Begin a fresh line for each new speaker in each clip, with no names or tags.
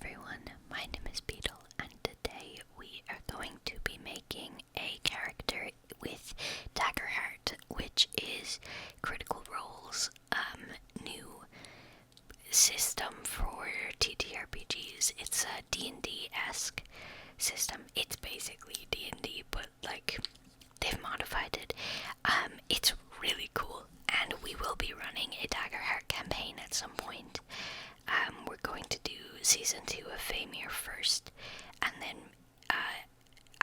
everyone, my name is Beetle, and today we are going to be making a character with Daggerheart, which is Critical Role's new system for TTRPGs. It's a D&D-esque system. It's basically D&D, but like they've modified it. It's really cool, and we will be running a Daggerheart campaign at some point. We're going to do Season 2 of Fameir first, and then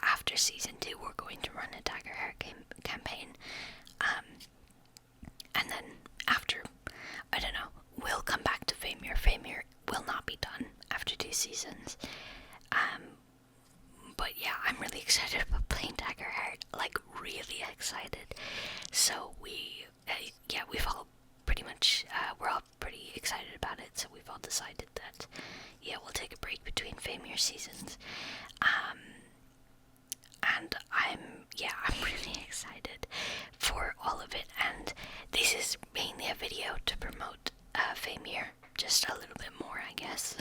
after Season 2 we're going to run a Daggerheart campaign, and then after, I don't know, we'll come back to Fameir. Fameir will not be done after 2 seasons, but yeah, I'm really excited about playing Daggerheart, like really excited. So we've all pretty much, we're all pretty excited about it, so we've all decided that, yeah, we'll take a break between Fameir seasons, and I'm really excited for all of it, and this is mainly a video to promote Fameir, just a little bit more, I guess,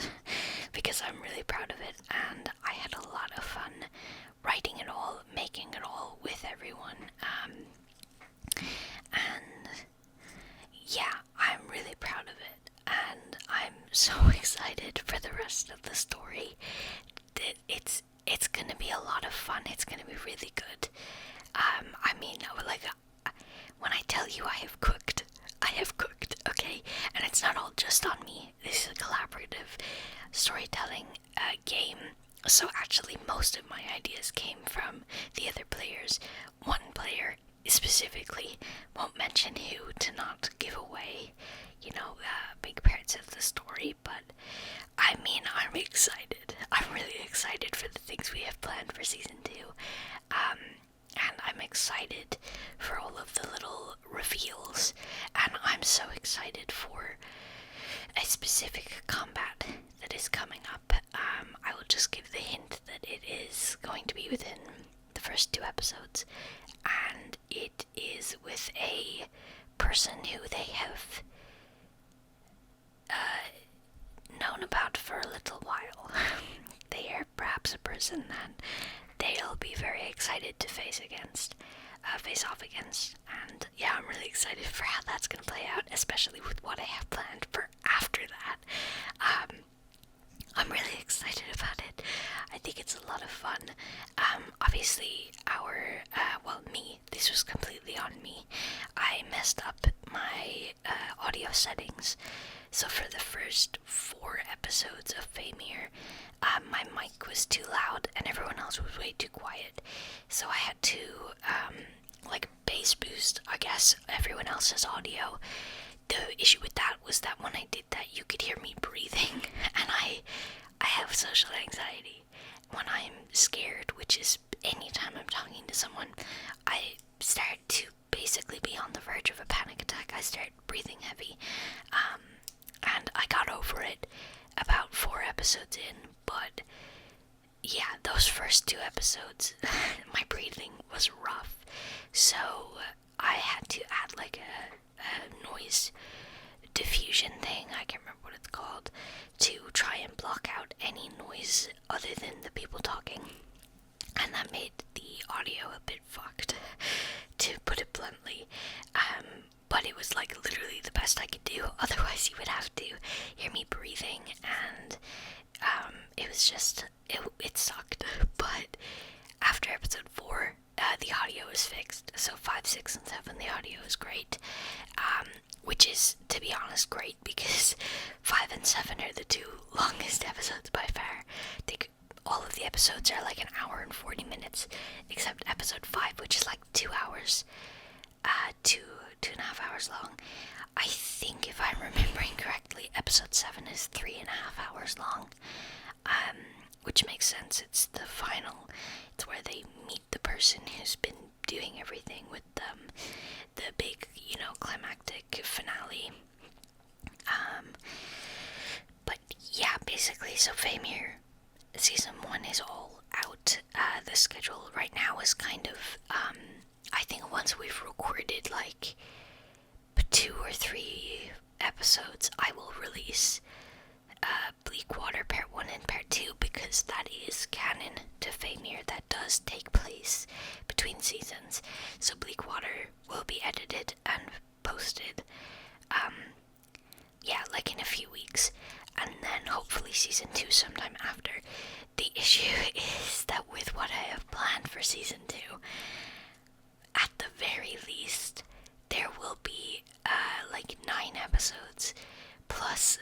because I'm really proud of it, and I had a lot of fun writing it all, making it all with everyone, and yeah, I'm really proud of it, and I'm so excited for the rest of the story. It's gonna be a lot of fun. It's gonna be really good. I mean, like, when I tell you I have cooked, okay? And it's not all just on me. This is a collaborative storytelling game. So actually, most of my ideas came from the other players. One player specifically, won't mention who to not give away, big parts of the story, but I mean, I'm excited. I'm really excited for the things we have planned for Season 2, and I'm excited for all of the little reveals, and I'm so excited for a specific combat that is coming up. I will just give the hint that it is going to be within the first 2 episodes, and it is with a person who they have known about for a little while. They are perhaps a person that they'll be very excited to face off against, and yeah, I'm really excited for how that's going to play out, especially with what I have planned for after that. I'm really excited about it. I think it's a lot of fun. Obviously, this was completely on me. I messed up my audio settings. So for the first 4 episodes of Fameir, my mic was too loud and everyone else was way too quiet. So I had to, bass boost, I guess, everyone else's audio. The issue with that was that when I did that, you could hear me breathing, and I have social anxiety. When I'm scared, which is anytime I'm talking to someone, I start to basically be on the verge of a panic attack. I start breathing heavy, and I got over it about 4 episodes in, but yeah, those first 2 episodes, my breathing was rough, so I had to add like a noise diffusion thing, I can't remember what it's called, to try and block out any noise other than the people talking, and that made the audio a bit fucked, to put it bluntly, but it was like literally the best I could do. Otherwise you would have to hear me breathing, and it was just, it sucked. But after episode 4, the audio is fixed, so 5, 6, and 7, the audio is great, which is, to be honest, great, because 5 and 7 are the 2 longest episodes by far. All of the episodes are like an hour and 40 minutes, except episode 5, which is like 2 hours, 2.5 hours long. I think, if I'm remembering correctly, episode 7 is 3.5 hours long, which makes sense. It's the final. It's where they meet the person who's been doing everything with them, the big, climactic finale. But yeah, basically, so Fameir Season 1 is all out. The schedule right now is kind of, I think once we've recorded like 2 or 3 episodes, I will release Bleakwater Part 1 and Part because that is canon to Fameir. That does take place between seasons. So Bleakwater will be edited and posted, like in a few weeks, and then hopefully season 2 sometime after. The issue is that with what I have planned for season 2, at the very least, there will be 9 episodes plus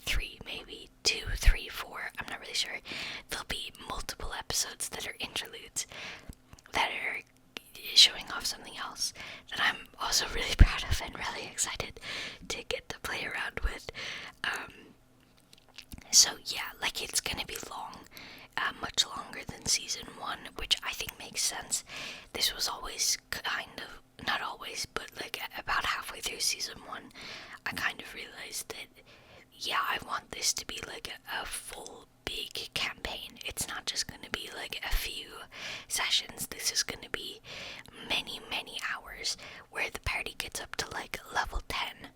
3, maybe 2, 3, 4. I'm not really sure. There'll be multiple episodes that are interludes that are showing off something else that I'm also really proud of and really excited to get to play around with. So yeah, it's gonna be long, much longer than season 1, which I think makes sense. This was always kind of, not always, but about halfway through season 1, I kind of realized that, yeah, I want this to be a full big campaign. It's not just gonna be a few sessions. This is gonna be many, many hours where the party gets up to level 10,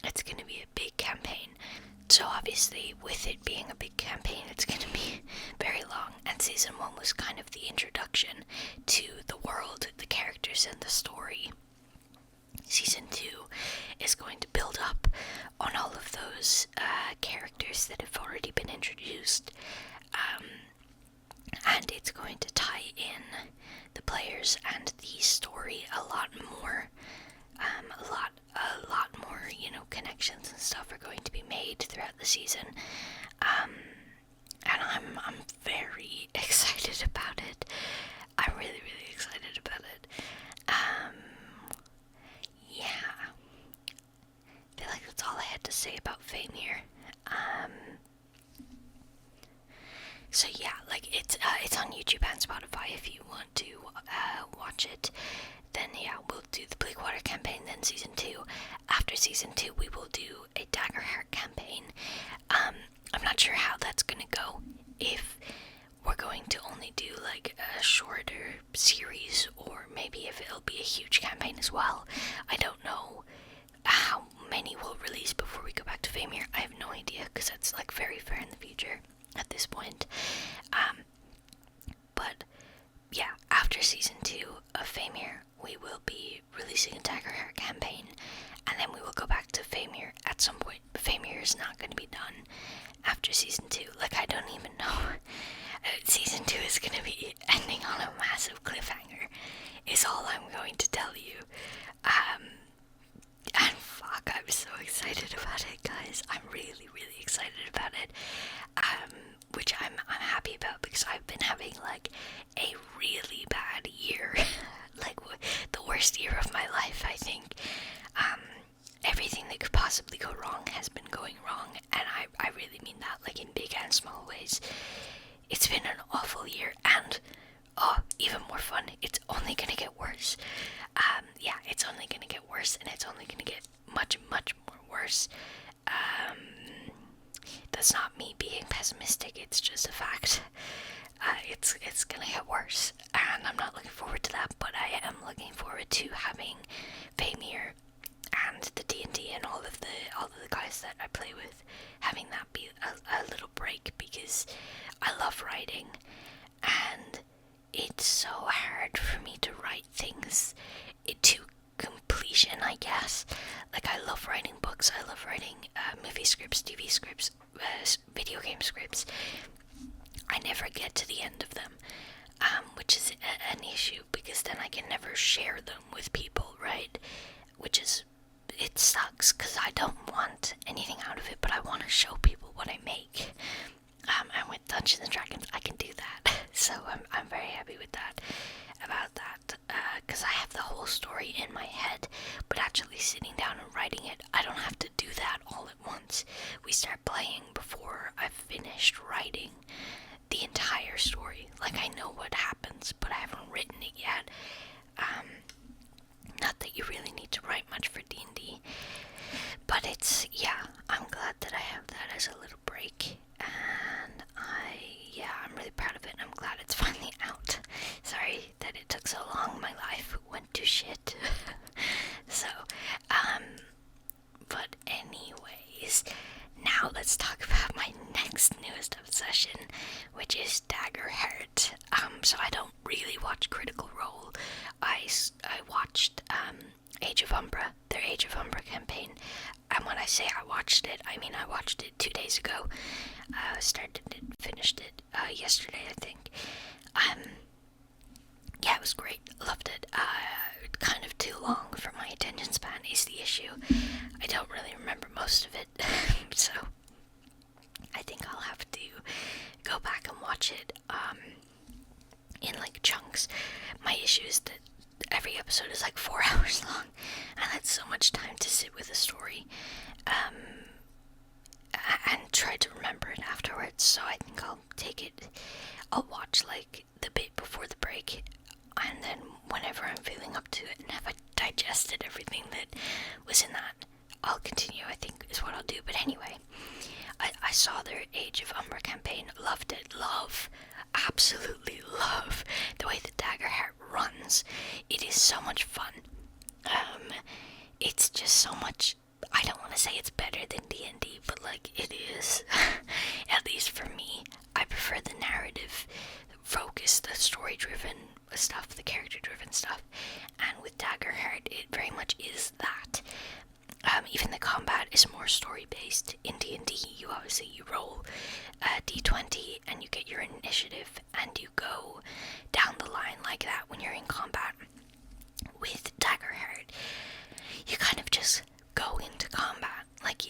It's gonna be a big campaign. So obviously, with it being a big campaign, it's going to be very long, and season 1 was kind of the introduction to the world, the characters, and the story. Season 2 is going to build up on all of those characters that have already been introduced, and it's going to tie in the players and the story a lot more. A lot more, connections and stuff are going to be made throughout the season, and I'm very excited about it. I'm really, really excited about it. Yeah, I feel like that's all I had to say about Fameir. So yeah, it's on YouTube and Spotify if you want to watch it. Then yeah, we'll do the Bleakwater campaign, then season 2. After season 2, we will do a Daggerheart campaign. I'm not sure how that's gonna go. If we're going to only do a shorter series, or maybe if it'll be a huge campaign as well. I don't know how many we'll release before we go back to Fameir. I have no idea, because that's very far in the future at this point. But yeah, after season 2 of Fameir, we will be releasing a Daggerheart campaign, and then we will go back to Fameir at some point. Fameir is not going to be done after season 2. I don't even know. Season 2 is going to be ending on a massive cliffhanger, is all I'm going to tell you. And fuck, I'm so excited about it, guys. I'm really, really excited about it. Which I'm happy about, because I've been having a really bad year. The worst year of my life, I think. Everything that could possibly go wrong has been going wrong, and I really mean that, in big and small ways. It's been an awful year, and even more fun, it's only gonna get worse. Yeah, it's only gonna get worse, and it's only gonna get much, much more worse. That's not me being pessimistic, it's just a fact. It's gonna get worse, and I'm not looking forward to that, but I am looking forward to having Fameir and the D&D and all of the guys that I play with, having that be a little break, because I love writing, and it's so hard for me to write things to completion, I guess. I love writing books, I love writing movie scripts, TV scripts, video game scripts. I never get to the end of them, which is an issue, because then I can never share them with people, right? It sucks, because I don't want anything out of it, but I want to show people what I make. And with Dungeons & Dragons, I can do that. So I'm very happy with that, about that, because I have the whole story in my head, but actually sitting down and writing it, I don't have to do that all at once. We start playing before I've finished writing the entire story. I know what happens, but I haven't written it yet. Not that you really need to write much for D&D, but I'm glad that I have that as a little break, and I'm really proud of it, and I'm glad it's finally out. Sorry that it took so long, my life went to shit. So, but anyways, now let's talk about my next new session, which is Daggerheart. So I don't really watch Critical Role. I watched Age of Umbra, their Age of Umbra campaign. And when I say I watched it, I mean I watched it 2 days ago. Started it, finished it yesterday, I think. Yeah, it was great. Loved it. Kind of too long for my attention span is the issue. I don't really remember most of it, so I think I'll have to go back and watch it in like chunks. My issue is that every episode is like 4 hours long, and that's so much time to sit with a story and try to remember it afterwards. So I think I'll watch like the bit before the break, and then whenever I'm feeling up to it and have I digested everything that was in that, I'll continue, I think is what I'll do. But anyway, I saw their Age of Umbra campaign, loved it, absolutely love the way the Daggerheart runs. It is so much fun. It's just so much, I don't want to say it's better than D&D, but like it is, at least for me. I prefer the narrative focus, the story driven stuff, the character driven stuff, and with Daggerheart it very much is that. Even the combat is more story based. In D&D you roll a d20 and you get your initiative and you go down the line like that when you're in combat. With Daggerheart you kind of just go into combat. Like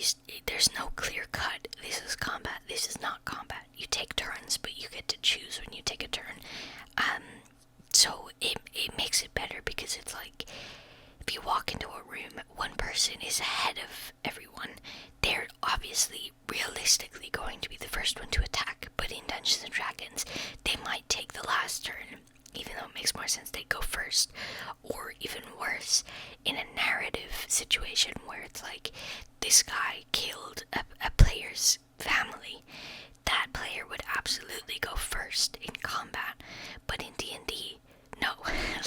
there's no clear cut, this is combat, this is not combat. You take turns, but you get to choose when you take a turn. So it makes it better, because it's like, if you walk into a room, one person is ahead of everyone. They're obviously, realistically going to be the first one to attack, but in Dungeons & Dragons, they might take the last turn, even though it makes more sense they go first. Or even worse, in a narrative situation where it's like, this guy killed a player's family, that player would absolutely go first in combat. But in D&D, no.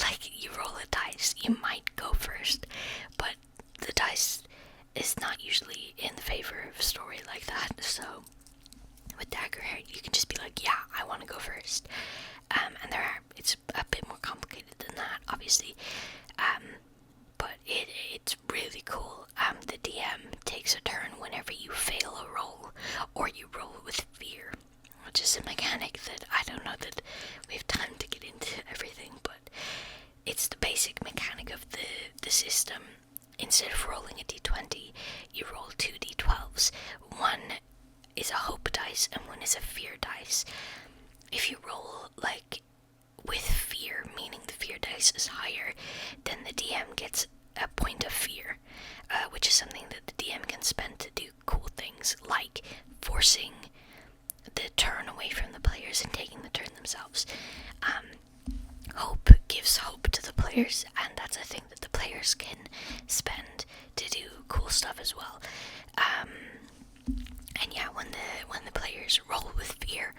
Like, you roll a dice, you might go first, but the dice is not usually in the favor of a story like that. So with Daggerheart you can just be like, yeah, I want to go first. And it's a bit more complicated than that, obviously, but it's really cool. The DM takes a turn whenever you fail a roll, or you roll with fear, which is a mechanic that I don't know that we have time to get into everything, but it's the basic mechanic of the system. Instead of rolling a d20, you roll 2 d12s. One is a hope dice and one is a fear dice. If you roll like with fear, meaning the fear dice is higher, then the DM gets a point of fear, which is something that the DM can spend to do cool things, like forcing the turn away from the players and taking the turn themselves. Hope gives hope to the players, and that's a thing that the players can spend to do cool stuff as well. And yeah, when the players roll with fear,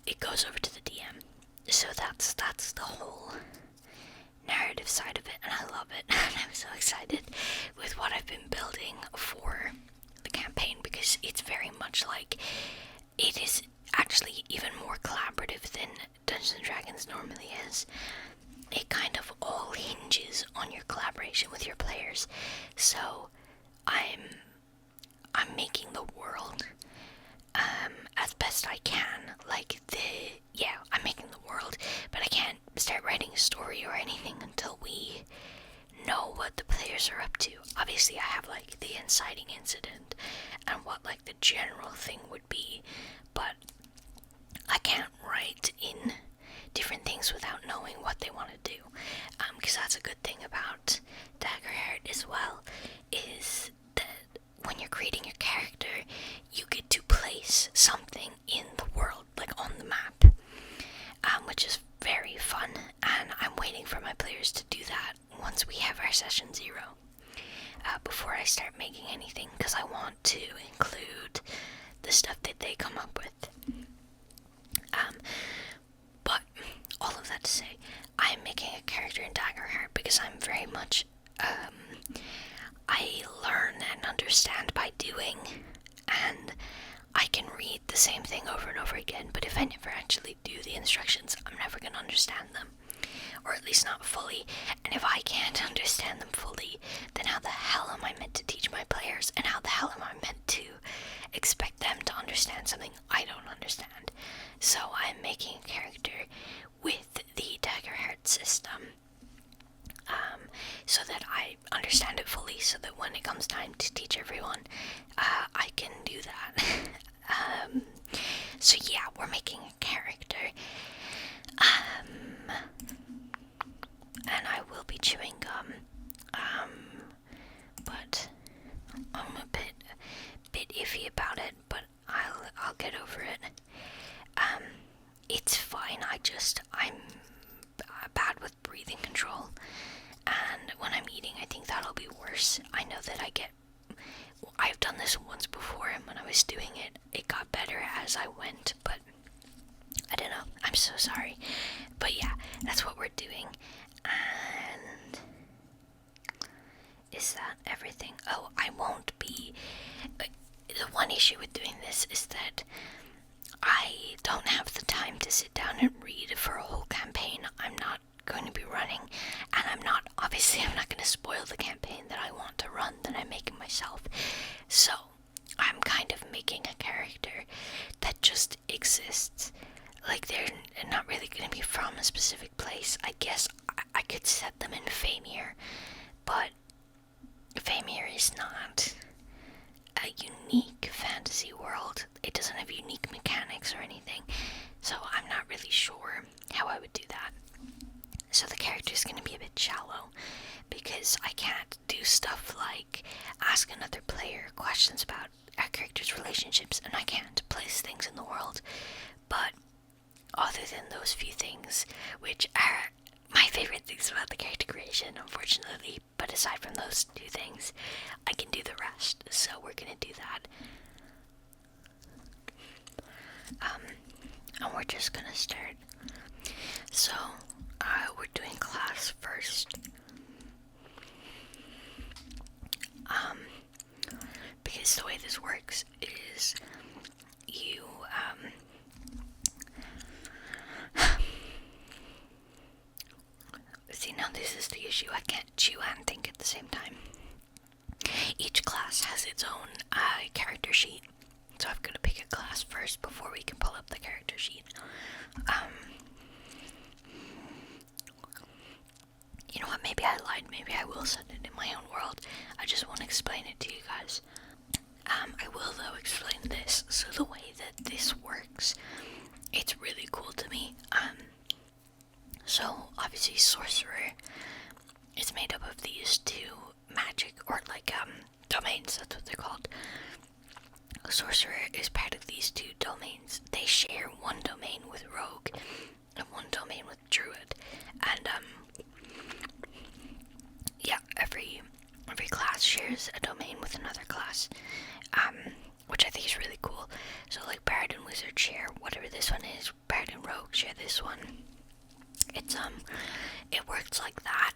it goes over to the DM. So that's the whole narrative side of it, and I love it. And I'm so excited with what I've been building for the campaign, because it's very much like, it is actually even more collaborative than Dungeons & Dragons normally is. It kind of all hinges on your collaboration with your players. So I'm making the world as best I can. I'm making the world, but I can't start writing a story or anything until we know what the players are up to. Obviously I have like the inciting incident and what like the general thing would be, but I can't write in different things without knowing what they want to do, because that's a good thing about Daggerheart as well, is that when you're creating your character, you get to place something in the world, like on the map, which is very fun, and I'm waiting for my players to do that once we have our session 0, before I start making anything, because I want to include the stuff that they come up with. But all of that to say, I'm making a character in Daggerheart because I'm very much, I learn and understand by doing, and I can read the the same thing over and over again, but if I never actually do the instructions, I'm never going to understand them. Or at least not fully. And if I can't understand them fully, then how the hell am I meant to teach my players? And how the hell am I meant to expect them to understand something I don't understand? So I'm making a character with the Daggerheart system, so that I understand it fully, so that when it comes time to teach everyone, I can do that. So yeah, we're making a character, and I will be chewing gum, but I'm a bit iffy about it, but I'll get over it. It's fine. I'm bad with breathing control, and when I'm eating, I think that'll be worse. I know that I've done this once before, and when I was doing it, it got better as I went, but I don't know. I'm so sorry. But yeah, that's what we're doing. And is that everything? Oh, I won't be. The one issue with doing this is that I don't have the time to sit down and read for a whole campaign. I'm not going to be running, and I'm not going to spoil the campaign that I want to run, that I'm making myself. So I'm kind of making a character that just exists. Like, they're not really going to be from a specific place. I guess I could set them in Fameir, but Fameir is not a unique fantasy world. It doesn't have unique mechanics or anything, so I'm not really sure how I would do that. So the character is going to be a bit shallow, because I can't do stuff like ask another player questions about our character's relationships, and I can't place things in the world. But other than those few things, which are my favorite things about the character creation, unfortunately, but aside from those two things, I can do the rest, so we're gonna do that. And we're just gonna start. So, we're doing class first. Because the way this works is you, see, now this is the issue. I can't chew and think at the same time. Each class has its own character sheet, so I've got to pick a class first before we can pull up the character sheet. You know what, maybe I lied. Maybe I will set it in my own world. I just won't explain it to you guys. I will, though, explain this. So the way that this works, it's really cool to me. So, obviously, Sorcerer is made up of these two magic, or like, domains, that's what they're called. Sorcerer is part of these two domains. They share one domain with Rogue, and one domain with Druid, and, yeah, every class shares a domain with another class, which I think is really cool. So, like, Bard and Wizard share whatever this one is, Bard and Rogue share this one. It works like that.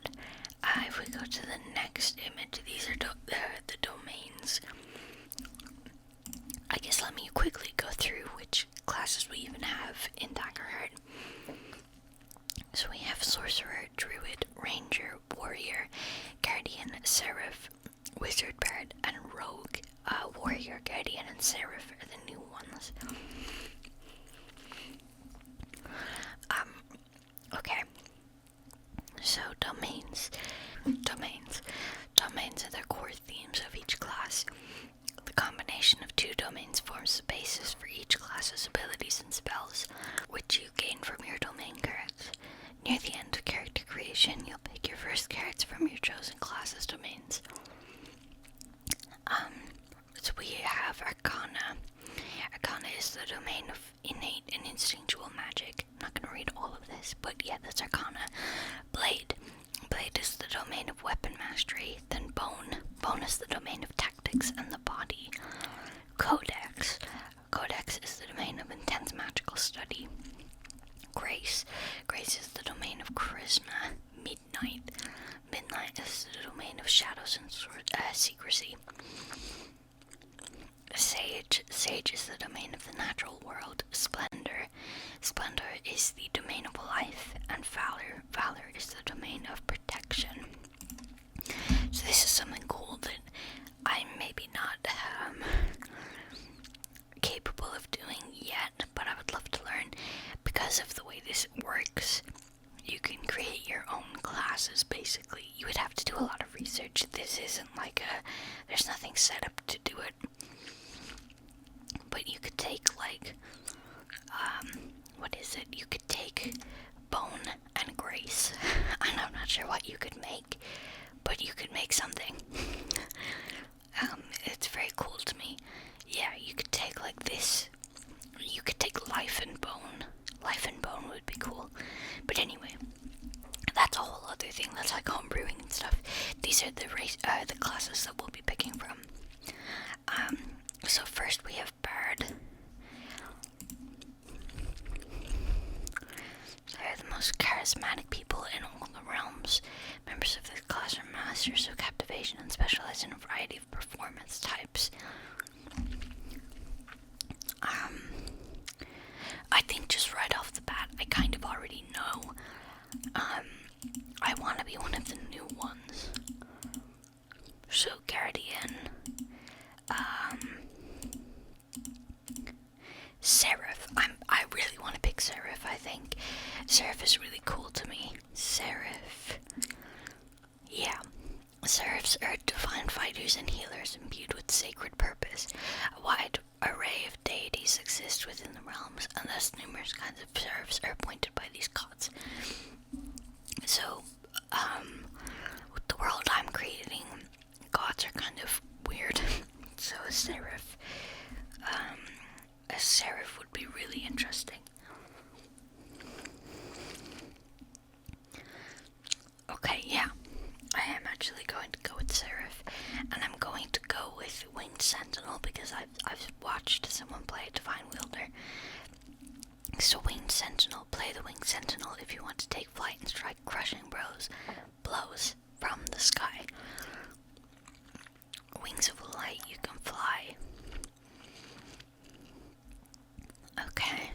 If we go to the next image, these are the domains. I guess let me quickly go through which classes we even have in Daggerheart. So we have Sorcerer, Druid, Ranger, Warrior, Guardian, Seraph, Wizard, Bard, and Rogue. Warrior, Guardian, and Seraph are the new ones. Okay. So domains. Domains are the core themes of each class. The combination of two domains forms the basis for each class's abilities and spells, which you gain from your domain cards. Near the end of character creation, you'll pick your first cards from your chosen class's domains. So we have Arcana. Arcana is the domain of innate and instinctual magic. I'm not going to read all of this, but yeah, that's Arcana. Blade. Blade is the domain of weapon mastery. Then Bone. Bone is the domain of tactics and the body. Codex. Codex is the domain of intense magical study. Grace. Grace is the domain of charisma. Midnight. Midnight is the domain of shadows and secrecy. Sage. Sage is the domain of the natural world. Splendor is the domain of life, and valor is the domain of protection. So this is something cool that I'm maybe not capable of doing yet, but I would love to learn. Because of the way this works, you can create your own classes, basically. You would have to do a lot of research. This isn't like there's nothing set up to do it. But you could take, like, what is it? You could take Bone and Grace. I'm not sure what you could make, but you could make something. It's very cool to me. Yeah, you could take, like, this. You could take Life and Bone. Life and Bone would be cool. But anyway, that's a whole other thing. That's like homebrewing and stuff. These are the classes that we'll be picking from. So first we have Bard. They're the most charismatic people in all the realms. Members of this class are masters of captivation and specialize in a variety of performance types. I think just right off the bat, I kind of already know. I want to be one of the new ones. So Guardian, Seraph. I really want to pick Seraph. I think Seraph is really cool to me. Seraph. Yeah. Seraphs are divine fighters and healers imbued with sacred purpose. A wide array of deities exist within the realms, and thus numerous kinds of seraphs are appointed by these gods. So, with the world I'm creating, gods are kind of weird. So a seraph would be really interesting. Okay, yeah. I am actually going to go with Seraph, and I'm going to go with Winged Sentinel because I've watched someone play Divine Wielder. So Winged Sentinel, play the Winged Sentinel if you want to take flight and strike crushing blows from the sky. Wings of light, you can fly. Okay.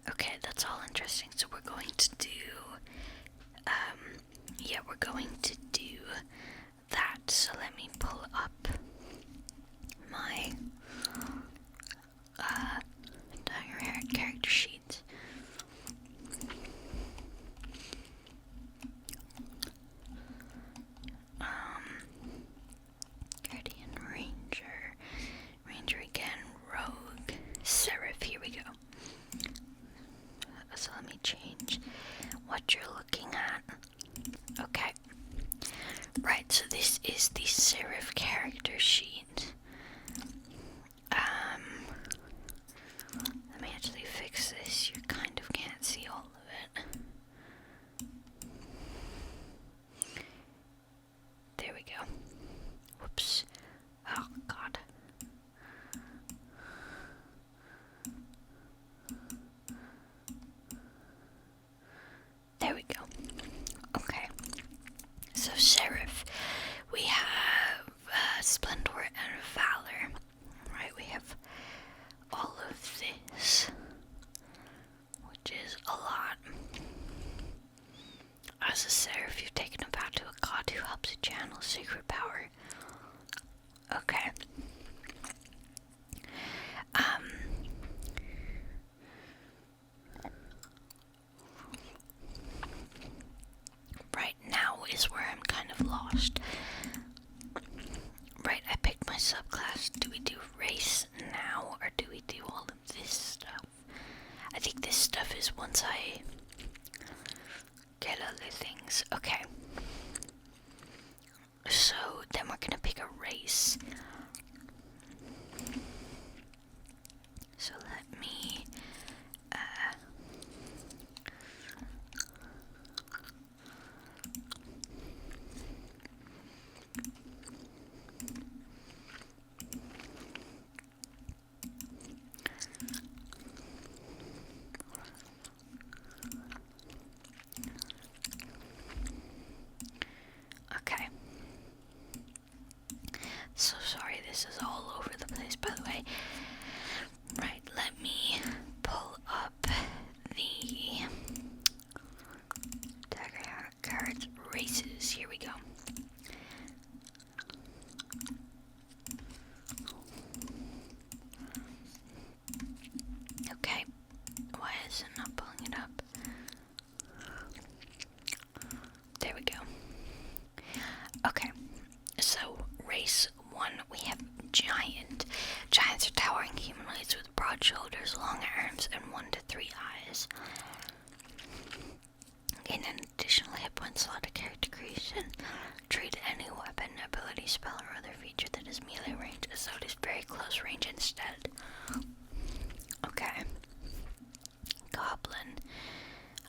Okay, that's all interesting. So we're going to do, that. So let me pull up my, Daggerheart character sheet. Guardian, Ranger again, Rogue, Seraph, here we go. So let me change what you're looking at. Okay. Right, so this is the Seraph character sheet. Let me actually fix this. You kind of can't see all of it. There we go. Whoops. Oh, God. There we go. Okay. So Seraph, we have Splendor and Valor. Right, we have all of this, which is a lot. As a Seraph, you've taken a vow to a god who helps you channel secret power. Okay. Right now is where I'm kind of lost. Right, I picked my subclass. Do we do race now, or do we do all of this stuff? I think this stuff is once I get other things. Okay. So then we're gonna pick a race. So let me okay. enemy spell or other feature that is melee range, so it is very close range instead. Okay. Goblin.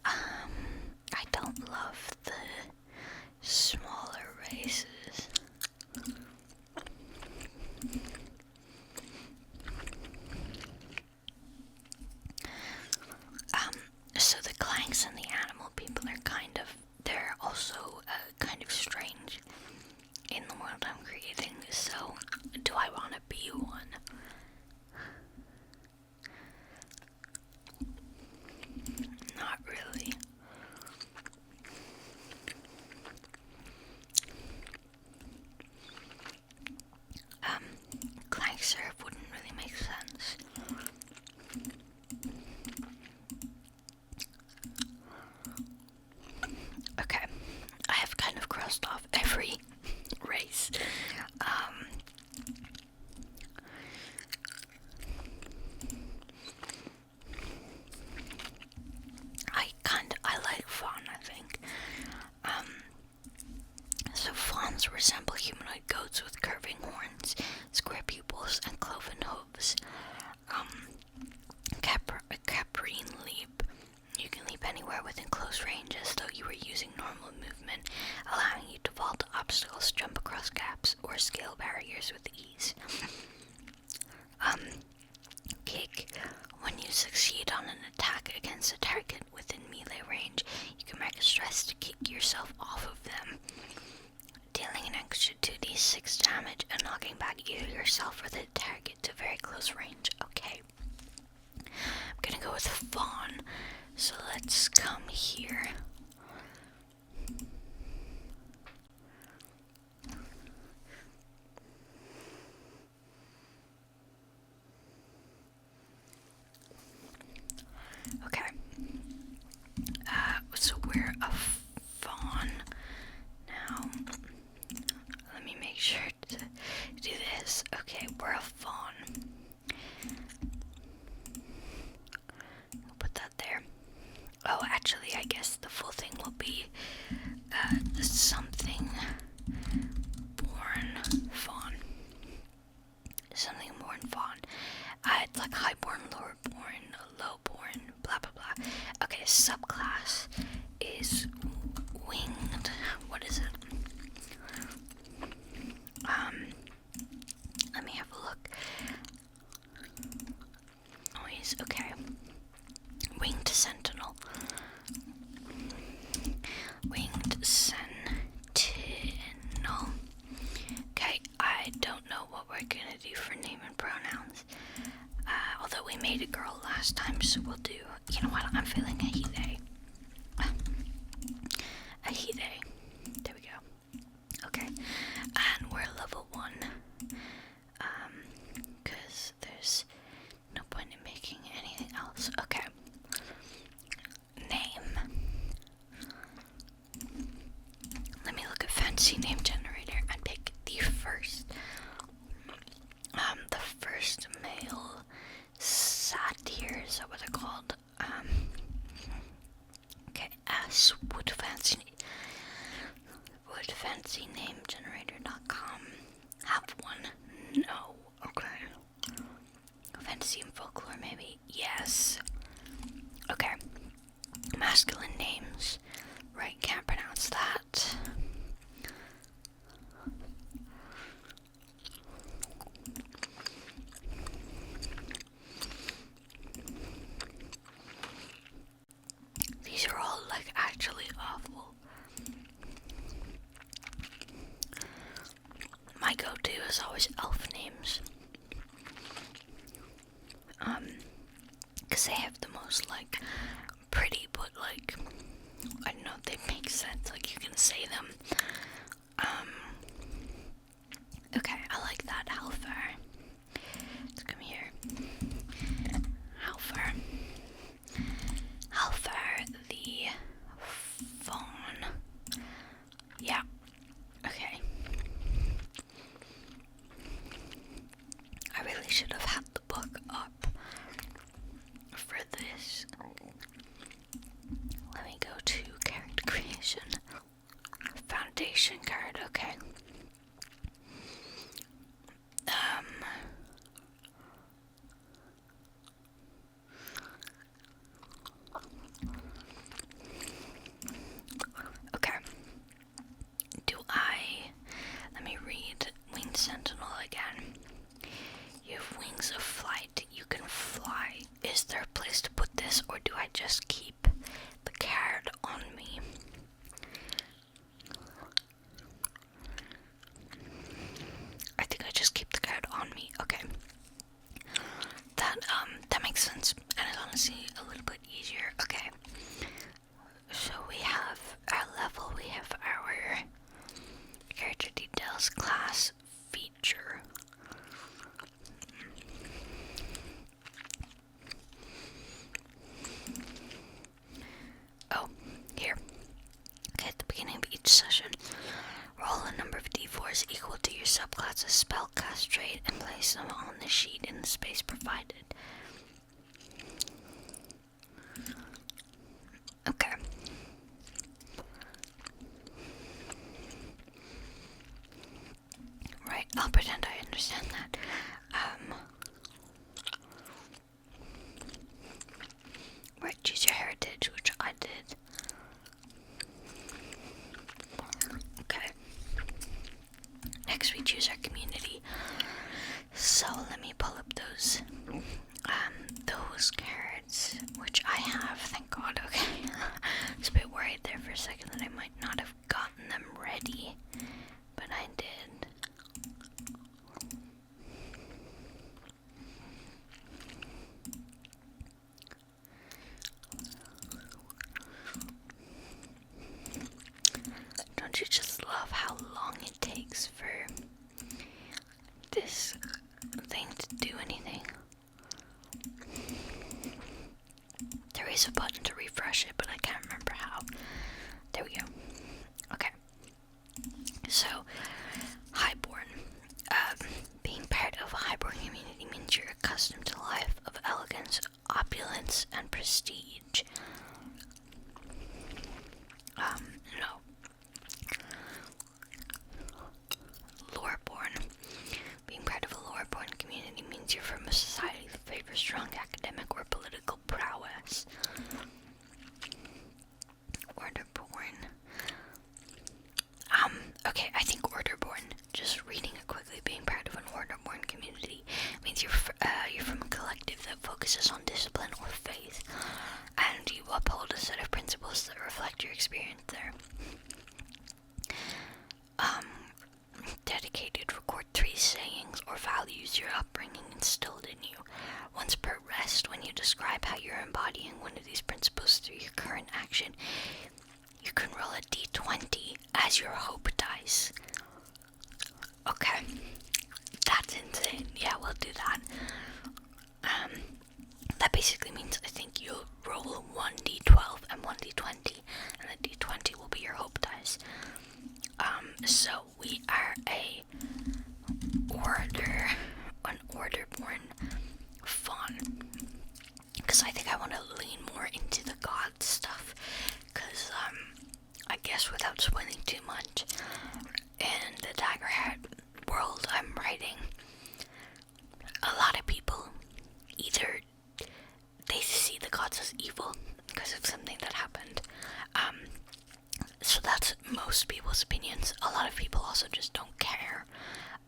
I don't love the smaller races. So the Clanks and the animal people are they're also kind of strange in the world I'm creating, so do I want to be one? Not really. Clank Serve wouldn't really make sense. Okay, I have kind of crossed off every race. I like fawn, I think. So fawns resemble humanoid goats with curving horns, square pupils, and cloven hooves. Caprine leap. You can leap anywhere within close range as though you were using normal movement, allowing you to vault obstacles, jump across gaps, or scale barriers with ease. Kick. When you succeed on an attack against a target within melee range, you can mark a stress to kick yourself off of them, dealing an extra 2d6 damage and knocking back either yourself or the target to very close range. Okay. I'm gonna go with fawn, so let's come here. Okay. So we're a fawn now. Let me make sure to do this. Okay, we're a fawn. Put that there. Oh, actually, I guess the full thing will be something born fawn. Something born fawn. It's like highborn, lowerborn, lowborn, blah blah blah. Okay, subclass is winged. What is it? Let me have a look. Noise. Okay. Winged sentinel. Winged sentinel. Okay, I don't know what we're gonna do for name and pronouns. Although we made a girl last time, so we'll do, you know what, I'm feeling a he, they. A he, they. There we go. Okay, and we're level 1. Because there's no point in making anything else. Okay. Name. Let me look at fancy name generator and pick the first. The first male satyr, is that what they're called? Okay, woodfancynamegenerator.com. Have one? No. Okay. Fantasy and folklore, maybe? Yes. Okay. Masculine names. Right, can't pronounce that. These are all, like, actually awful. My go-to is always elf names. Because they have the most, like, pretty, but, like, I don't know if they make sense, like, you can say them. Okay, I like that. Halfar. Let's come here. Halfar. Halfar the fawn. Yeah. Okay. I really should have had the book up for this. Let me go to character creation. Foundation is equal to your subclass's spellcast trait and place them on the sheet in the space provided. Okay. Right, I'll pretend I understand that. Right, choose your heritage, which I did. Okay. Next we choose our community. So let me pull up those cards, which I have, thank God. Okay. I was a bit worried there for a second that I might not have gotten them ready, but I did. Don't you just love how long it takes for this thing to do anything? There is a button to refresh it, but I can't remember how. There we go. Okay. So, Highborn. Being part of a Highborn community means you're accustomed to a life of elegance, opulence, and prestige. No. Loreborn. Being part of a Loreborn community means you're from a society that favors strong academic or political prowess. Orderborn. Okay, I think Orderborn, just reading it quickly, being part of an Orderborn community means you're from a collective that focuses on discipline or faith, and you uphold a set of principles that reflect your experience there. Dedicated, record 3 sayings or values your upbringing instilled in you. Once per rest, when you describe how you're embodying one of these principles through your current action, you can roll a d20 as your hope dice. Okay, that's insane. Yeah, we'll do that. That basically means I think you'll roll 1d12 and 1d20, and the d20 will be your hope dice. So we are an Orderborn fawn, because I think I want to lean more into the god stuff, because I guess without spoiling too much, in the Daggerheart world I'm writing, a lot of people either they see the gods as evil because of something that happened. So that's most people's opinions. A lot of people also just don't care.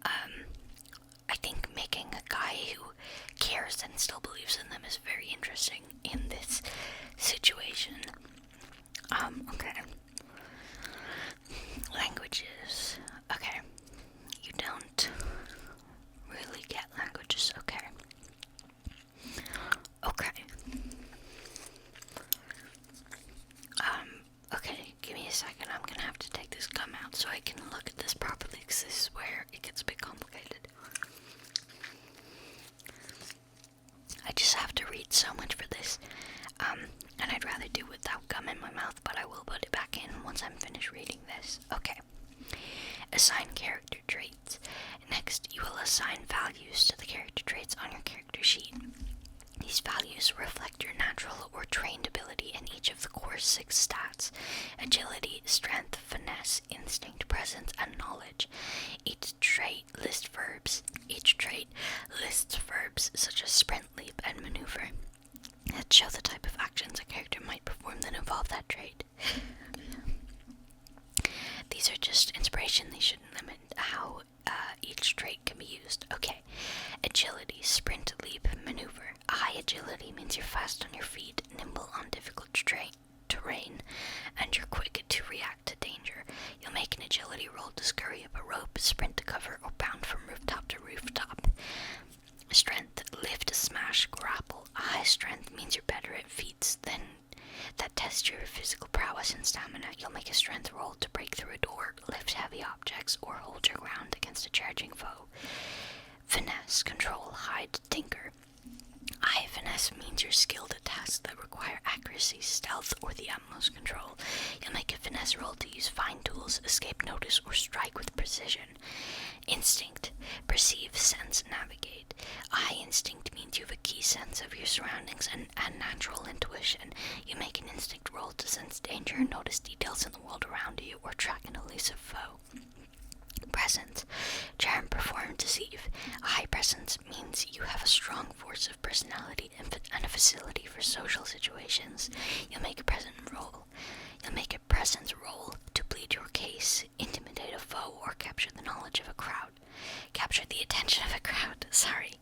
I think making a guy who cares and still believes in them is very interesting in this situation. Okay. Languages. Okay. You don't really get languages. Okay. Okay. Okay, give me a second. I'm gonna have to take this gum out so I can look at this properly, because this is where it gets a bit complicated. I just have to read so much for this, and I'd rather do it without gum in my mouth, but I will put it back in once I'm finished reading this. Okay. Assign character traits. Next, you will assign values to the character traits on your character sheet. These values reflect your natural or trained ability in each of the core 6 stats: agility, strength, finesse, instinct, presence, and knowledge. Each trait lists verbs such as sprint, leap, and maneuver that show the type of actions a character might perform that involve that trait. These are just inspiration. They shouldn't limit how each trait can be used. Okay. Agility, sprint, leap, maneuver. High agility means you're fast on your feet, nimble on difficult terrain, and you're quick to react to danger. You'll make an agility roll to scurry up a rope, sprint to cover, or bound from rooftop to rooftop. Strength, lift, smash, grapple. High strength means you're better at feats that test your physical prowess and stamina. You'll make a strength roll to break through a door, lift heavy objects, or hold your ground against a charging foe. Finesse, control, hide, tinker. High finesse means you're skilled at tasks that require accuracy, stealth, or the utmost control. You'll make a finesse roll to use fine tools, escape notice, or strike with precision. Instinct. Perceive, sense, navigate. High instinct means you have a key sense of your surroundings and natural intuition. You make an instinct roll to sense danger, notice details in the world around you, or track an elusive foe. Presence. Charm, perform, deceive. High presence means you have a strong force of personality and a facility for social situations. You'll make a presence roll to plead your case, intimidate a foe, or capture the knowledge of a crowd. Capture the attention of a crowd, sorry.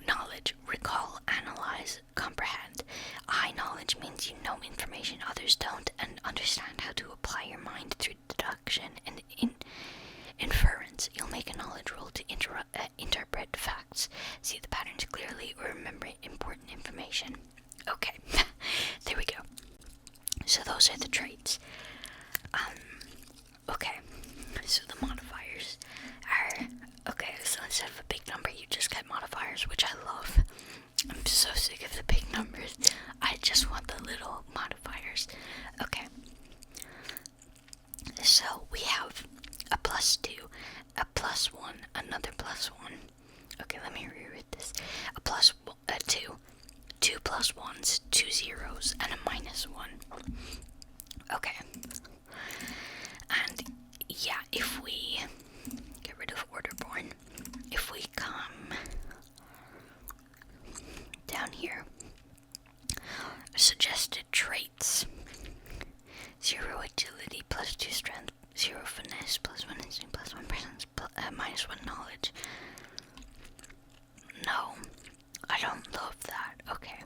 Knowledge, recall, analyze, comprehend. High knowledge means you know information others don't and understand how to apply your mind through deduction and inference. You'll make a knowledge roll to interpret facts, see the patterns clearly, or remember important information. Okay, there we go. So those are the traits. Okay, so the modifiers are, okay, so instead of a big number, you just get modifiers, which I love. I'm so sick of the big numbers. I just want the little modifiers. Okay, so we have a +2, a +1, another +1. Okay, let me reread this. A +2, 2 +1s, 2 zeros, and a -1. Okay. And yeah, if we get rid of Orderborn, if we come down here, suggested traits: 0 agility, +2 strength, 0 finesse, +1 instinct, +1 presence, -1 knowledge. No, I don't love that. Okay.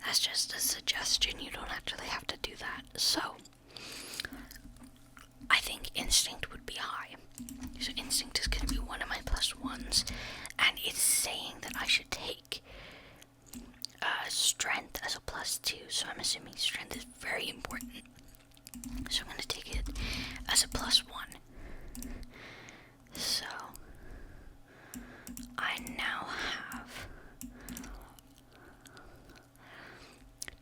That's just a suggestion, you don't actually have to do that. So, I think instinct would be high. So instinct is going to be one of my +1s, and it's saying that I should take strength as a +2, so I'm assuming strength is very important. So I'm going to take it as a +1. So, I now have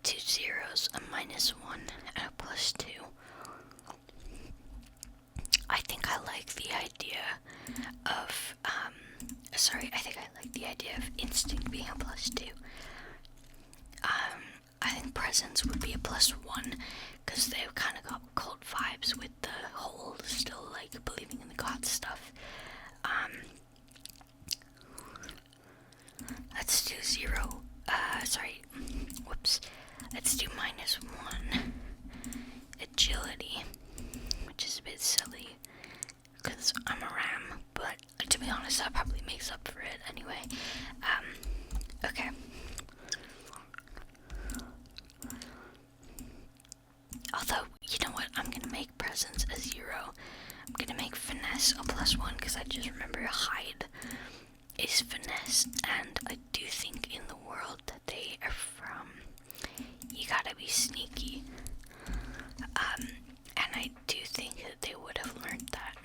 2 zeros, a -1, and a +2. I think I like the idea of, instinct being a +2. I think presence would be a +1, because they've kind of got cult vibes with the whole still, like, believing in the God stuff. Let's do 0, let's do -1 agility, which is a bit silly, because I'm a ram, but to be honest, that probably makes up for it anyway. Okay. Although, you know what, I'm gonna make presence a 0. I'm gonna make finesse a +1, because I just remember hide is finesse, and I do think in the world that they are from, you gotta be sneaky. And I do think that they would have learned that,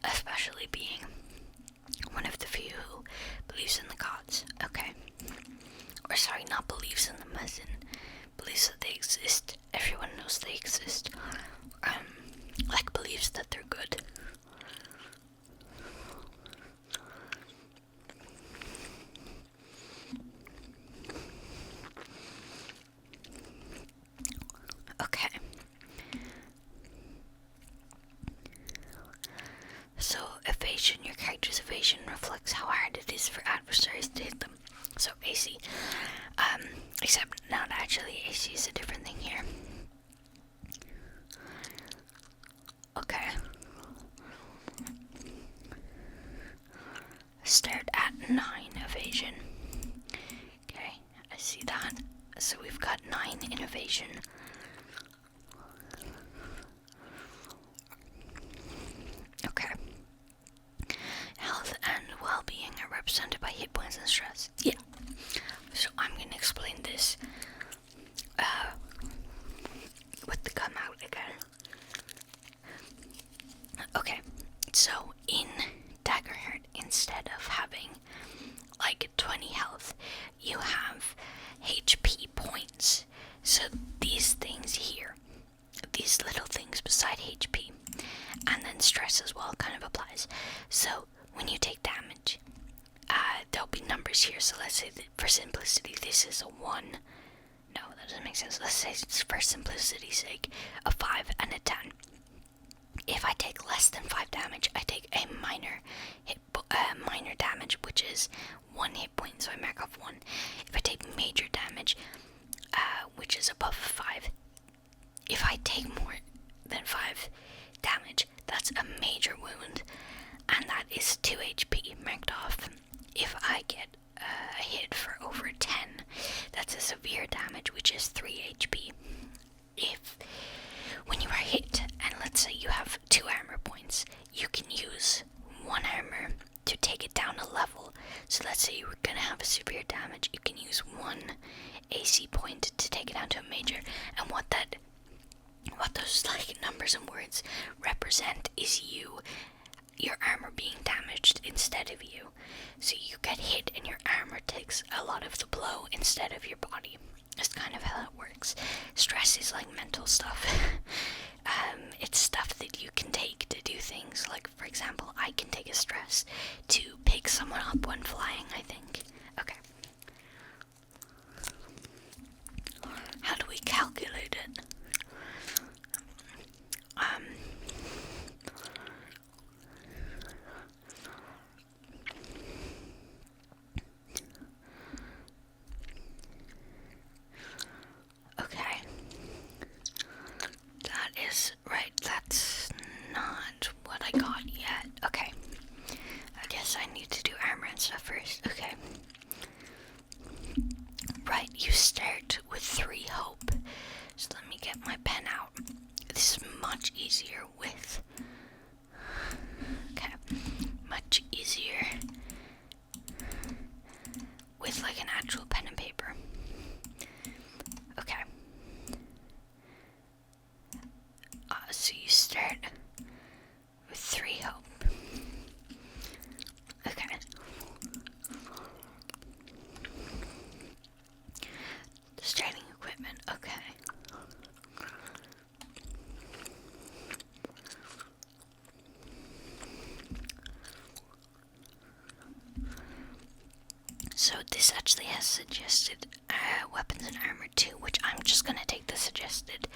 especially being one of the few who believes in the gods. Okay. Or sorry, not believes in them as in believes that they exist. Everyone knows they exist. Like believes that they're good. Okay. So evasion, your character's evasion reflects how hard it is for adversaries to hit them. So AC. Except not actually, AC is a different thing here. Okay. Start at 9 evasion. Okay, I see that. So we've got 9 in evasion. Okay. Health and well-being are represented by hit points and stress. Yeah. So I'm gonna explain this with the come out again. Okay. So in Daggerheart, instead of having like 20 health, you have HP points. So these things here, these little things beside HP, and then stress as well kind of applies. So when you take damage, there'll be numbers here. So let's say that for simplicity, this is a 1. No, that doesn't make sense. Let's say for simplicity's sake, a 5 and a 10. If I take less than 5 damage, I take a minor damage, which is 1 hit point, so I mark off 1. If I take major damage, which is above 5, if I take more than 5 damage, that's a major wound, and that is 2 HP marked off. If I get a hit for over 10, that's a severe damage, which is 3 HP. When you are hit, and let's say you have 2 armor points, you can use 1 armor to take it down a level. So let's say you were gonna have a severe damage, you can use 1 AC point to take it down to a major. And what those like numbers and words represent is your armor being damaged instead of you. So you get hit and your armor takes a lot of the blow instead of your body. That's kind of how that works. Stress is like mental stuff. It's stuff that you can take to do things. Like, for example, I can take a stress to pick someone up when flying, I think. Okay. How do we calculate it? Okay. That is right. That's not what I got yet. Okay. I guess I need to do armor and stuff first. Okay. Right, you start with 3 hope. So let me get my pen out. This is much easier with... Okay. Much easier with like an actual pen and paper. Okay. So you start with 3 hope. Okay. Starting equipment, okay. So this actually has suggested weapons and armor too, which I'm just gonna take the suggested,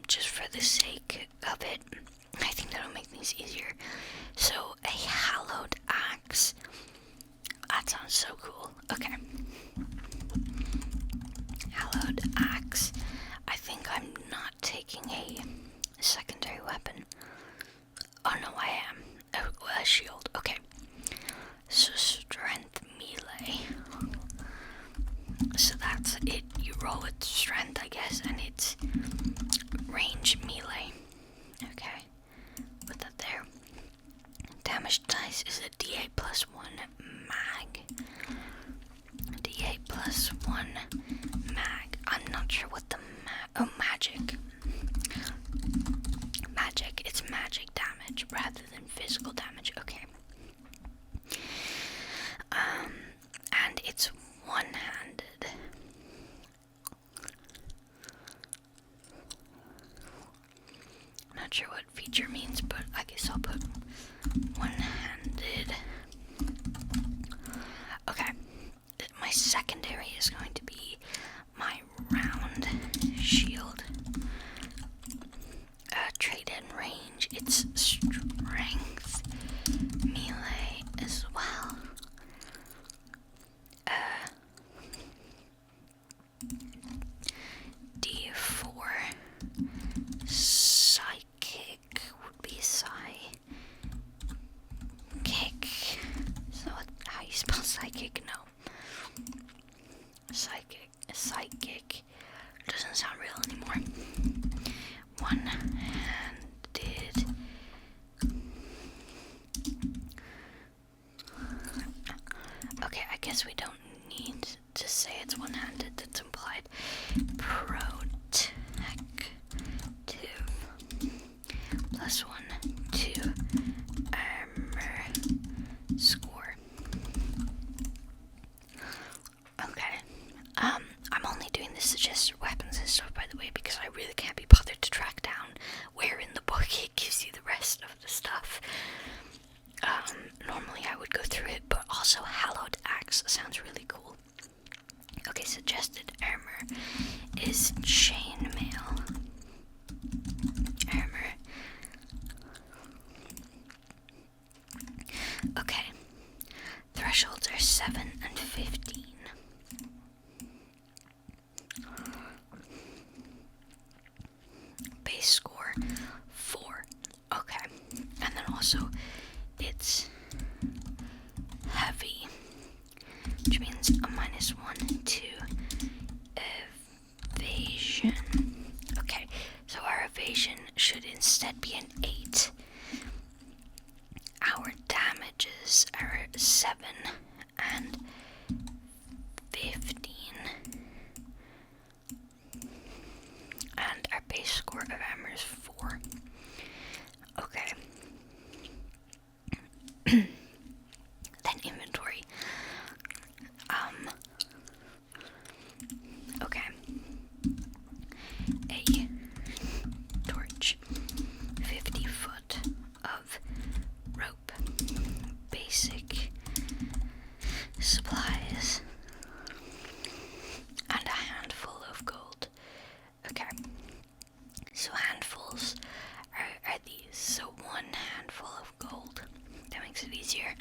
just for the sake of it. I think that'll make things easier. So a hallowed axe. That sounds so cool. Okay. Hallowed axe. I think I'm not taking a secondary weapon. Oh no, I am. A shield. Okay. So strength melee. So that's it. You roll with strength, I guess, and it's range melee. Okay. Put that there. Damage dice is a d8 plus 1 mag. d8 plus 1 mag. I'm not sure what the magic. Magic. It's magic damage rather than physical damage. Okay. stuff. Normally I would go through it, but also Hallowed Axe sounds really cool. Okay, suggested armor is chainmail armor. Okay, thresholds are 7 and 15. Base score 4. Okay, and then also it's heavy, which means a -1 to evasion. Okay, so our evasion should instead be an 8. Our damages are 7 and 15. And our base score of armor is 4. Okay. Then inventory. Okay. A torch, 50 foot of rope, basic supplies, and a handful of gold. Okay. So handfuls are these. So 1 handful of gold. That makes it easier.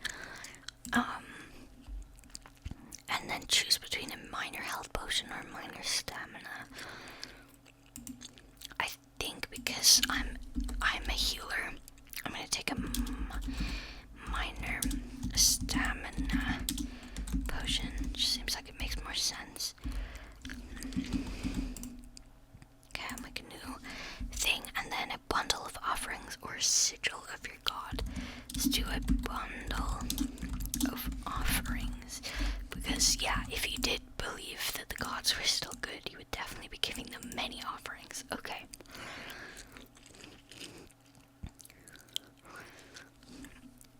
And then choose between a minor health potion or a minor stamina. I think because I'm a healer, I'm gonna take a minor stamina potion. Just seems like it makes more sense. Okay, I'll make a new thing, and then a bundle of offerings or a sigil of your god. Let's do a bundle of offerings, because yeah, if you did believe that the gods were still good, you would definitely be giving them many offerings. Okay.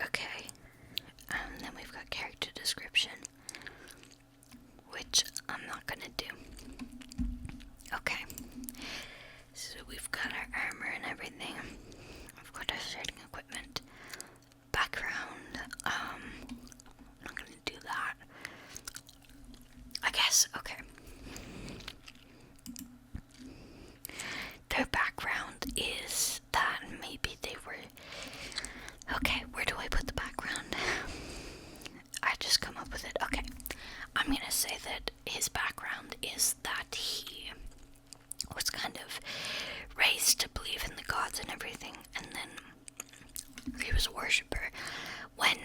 Okay, and then we've got character description, which I'm not gonna do. Okay, so we've got our armor and everything. We've got our starting equipment. Background, I'm not gonna do that. I guess, okay. Their background is that maybe they were... Okay, where do I put the background? I just come up with it. Okay, I'm gonna say that his background is that he was kind of raised to believe in the gods and everything, and then he was a worshipper. When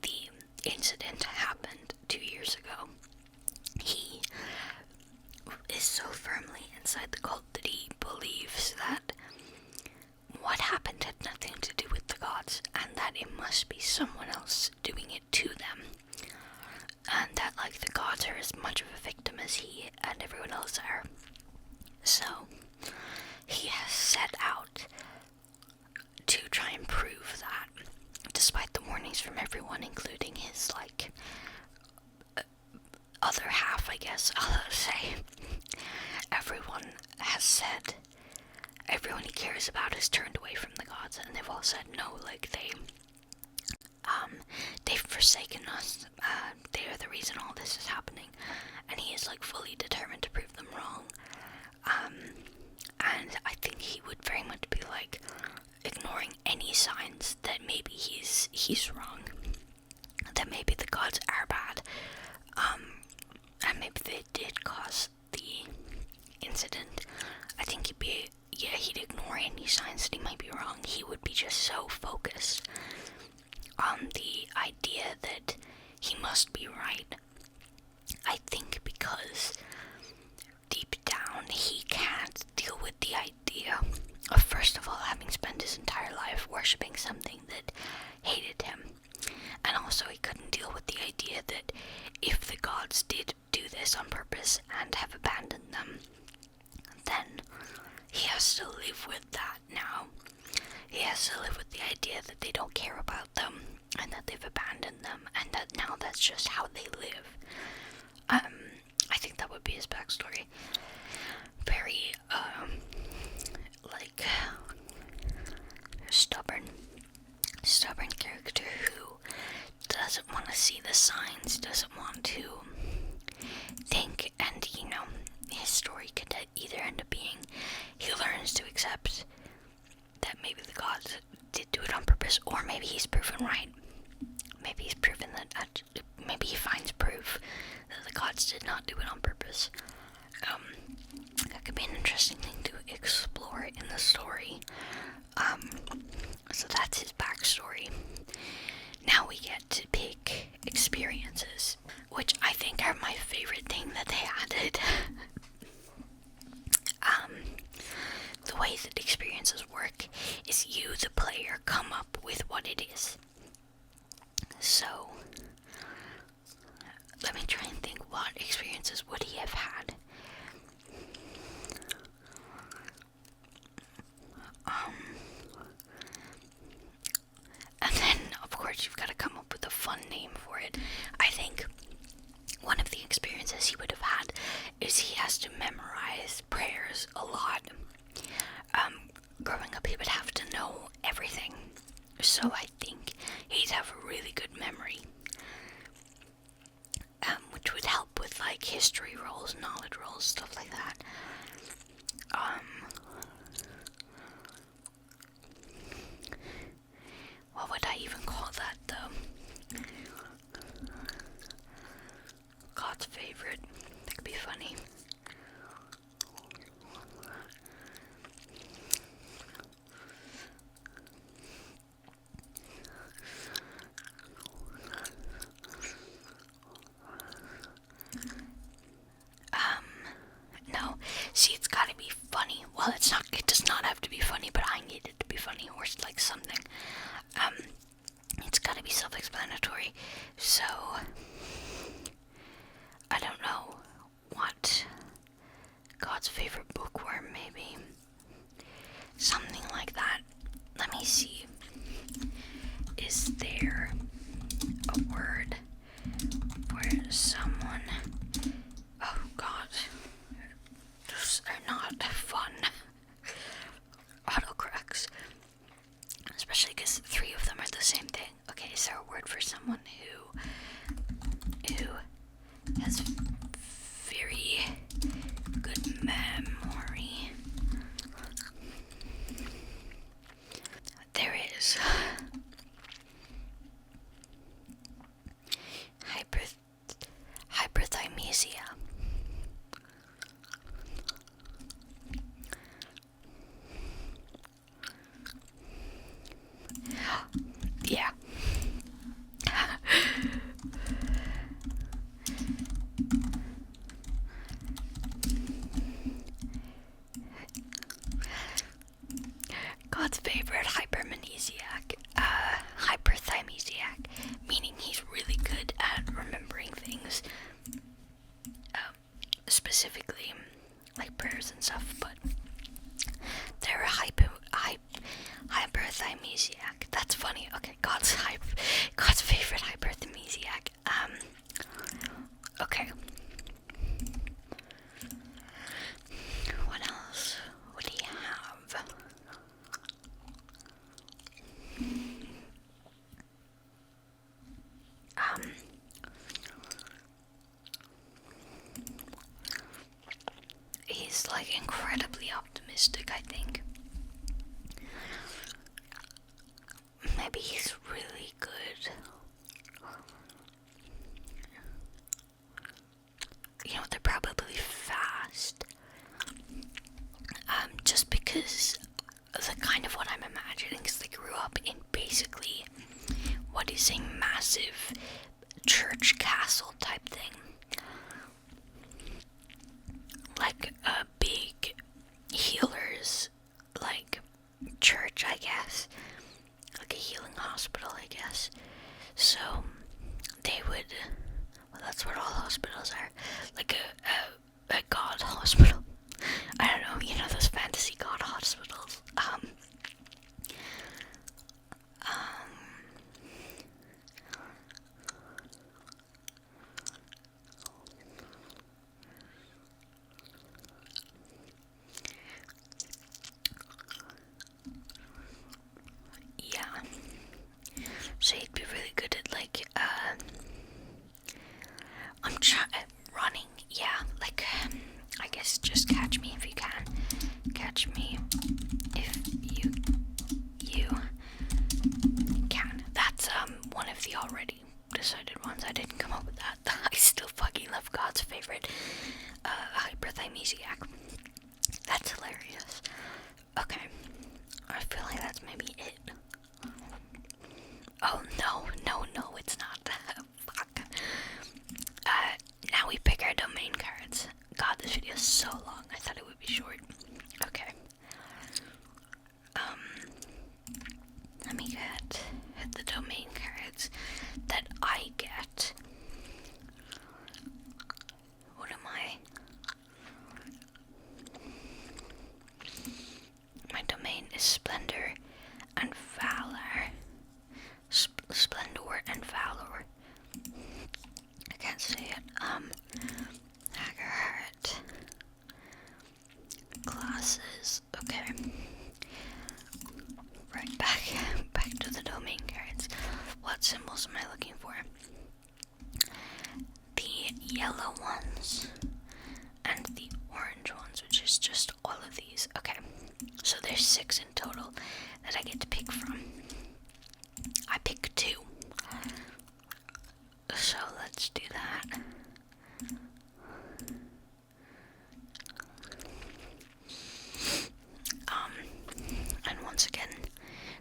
the incident happened 2 years ago, he is so firmly inside the cult that he believes that what happened had nothing to do with the gods, and that it must be someone else doing it to them, and that like the gods are as much of a victim as he and everyone else are. So he has set out to try and prove that, despite the warnings from everyone, including his like other half, I guess I'll say. Everyone has said, everyone he cares about has turned away from the gods, and they've all said no, like they've forsaken us, they are the reason all this is happening, and he is like fully determined to prove them wrong. And I think he would very much be like ignoring any signs that maybe he's wrong, that maybe the gods are bad, and maybe they did cause the incident. I think he'd ignore any signs that he might be wrong. He would be just so focused on the idea that he must be right. I think because deep down he can't deal with the idea of, first of all, having spent his entire life worshipping something that hated him, and also he couldn't deal with the idea that if the gods did do this on purpose and have abandoned them, then he has to live with that now. He has to live with the idea that they don't care about them, and that they've abandoned them, and that now that's just how they live. I think that would be his backstory. Very, stubborn. see the signs, doesn't want to think, and his story could either end up being he learns to accept that maybe the gods did do it on purpose, or maybe he's proven right. Maybe he's proven that, maybe he finds proof that the gods did not do it on purpose. That could be an interesting thing to explore in the story. So that's his backstory. Now we get to pick experiences, which I think are my favorite thing that they added. The way that experiences work is you, the player, come up with what it is. So, let me try and think, what experiences would he have had? And then, of course, you've got to come up with a fun name for it. I think one of the experiences he would have had is he has to memorize prayers a lot. Growing up, he would have to know everything. So I think he'd have a really good memory. Which would help with, like, history rolls, knowledge rolls, stuff like that. What would I even call that, though? God's favorite. That could be funny. No. See, it's gotta be funny. Well, it does not have to be funny, but I need it to be funny, or like something. It's gotta be self-explanatory. So, I don't know what God's favorite bookworm, maybe. Something like that. Let me see. Is there a word for someone? Oh god. Those are not fun. Autocorrects. Especially because 3 of them are the same thing. Okay, is there a word for someone who has very good memory? There is. Hyperthymesia. Yeah. God's favorite, hyperthymeisiac, meaning he's really good at remembering things, specifically like prayers and stuff, but they're hyperthymeisiac. That's funny. Okay, God's favorite hyperthymeisiac. Okay. What else would he have? He's like incredibly optimistic, I think. Maybe he's really good. They're probably fast. Just because the kind of what I'm imagining is they grew up in basically what is a massive church castle type thing. Like a big healer's, like, church, I guess. Like a healing hospital, I guess. So, they would, well, that's what all hospitals are. Like a god hospital. I don't know, those fantasy god hospitals. Yeah. So he'd be really good at, like, I didn't come up with that. I still fucking love God's favorite hyperthymesiac. That's hilarious. Okay, I feel like that's maybe it. Oh no, it's not. Fuck. Now we pick our domain cards. God, this video is so long. I thought it would be short. Okay. Let me get the domain cards that I get. What am I? My domain is Splendor and Valor. Splendor and Valor. I can't say it. Daggerheart. Classes. Okay. Right, back to the domain cards. What symbols am I looking for? The yellow ones and the orange ones, which is just all of these. Okay, so there's 6 in total that I get to pick from. I pick 2. So let's do that. And once again,